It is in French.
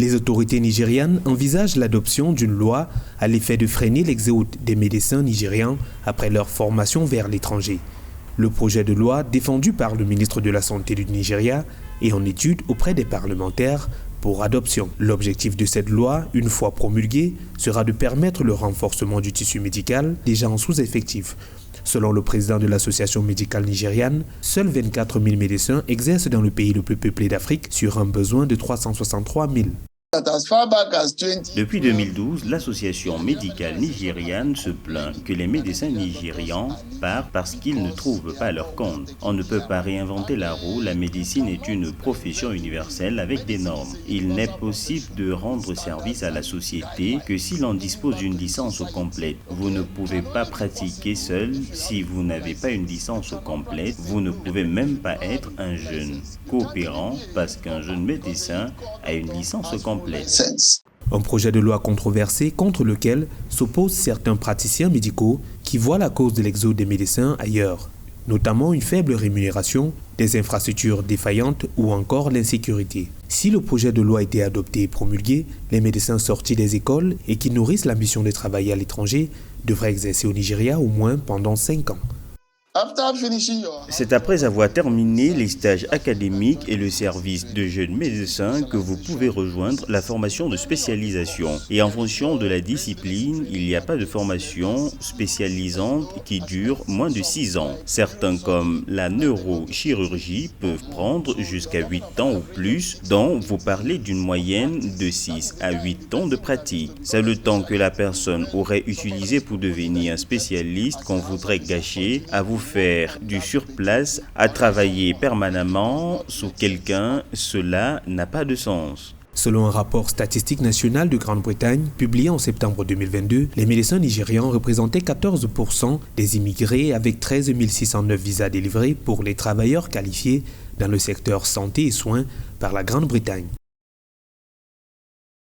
Les autorités nigérianes envisagent l'adoption d'une loi à l'effet de freiner l'exode des médecins nigérians après leur formation vers l'étranger. Le projet de loi, défendu par le ministre de la Santé du Nigeria, est en étude auprès des parlementaires pour adoption. L'objectif de cette loi, une fois promulguée, sera de permettre le renforcement du tissu médical déjà en sous-effectif. Selon le président de l'association médicale nigériane, seuls 24 000 médecins exercent dans le pays le plus peuplé d'Afrique sur un besoin de 363 000. Depuis 2012, l'association médicale nigériane se plaint que les médecins nigérians partent parce qu'ils ne trouvent pas leur compte. On ne peut pas réinventer la roue, la médecine est une profession universelle avec des normes. Il n'est possible de rendre service à la société que si l'on dispose d'une licence complète. Vous ne pouvez pas pratiquer seul si vous n'avez pas une licence complète. Vous ne pouvez même pas être un jeune coopérant parce qu'un jeune médecin a une licence complète. Un projet de loi controversé contre lequel s'opposent certains praticiens médicaux qui voient la cause de l'exode des médecins ailleurs, notamment une faible rémunération, des infrastructures défaillantes ou encore l'insécurité. Si le projet de loi était adopté et promulgué, les médecins sortis des écoles et qui nourrissent la mission de travailler à l'étranger devraient exercer au Nigeria au moins pendant 5 ans. C'est après avoir terminé les stages académiques et le service de jeunes médecins que vous pouvez rejoindre la formation de spécialisation. Et en fonction de la discipline, il n'y a pas de formation spécialisante qui dure moins de 6 ans. Certains comme la neurochirurgie peuvent prendre jusqu'à 8 ans ou plus, dont vous parlez d'une moyenne de 6 à 8 ans de pratique. C'est le temps que la personne aurait utilisé pour devenir un spécialiste qu'on voudrait gâcher à vous faire du surplace, à travailler permanemment sous quelqu'un, cela n'a pas de sens. Selon un rapport statistique national de Grande-Bretagne publié en septembre 2022, les médecins nigérians représentaient 14% des immigrés avec 13 609 visas délivrés pour les travailleurs qualifiés dans le secteur santé et soins par la Grande-Bretagne.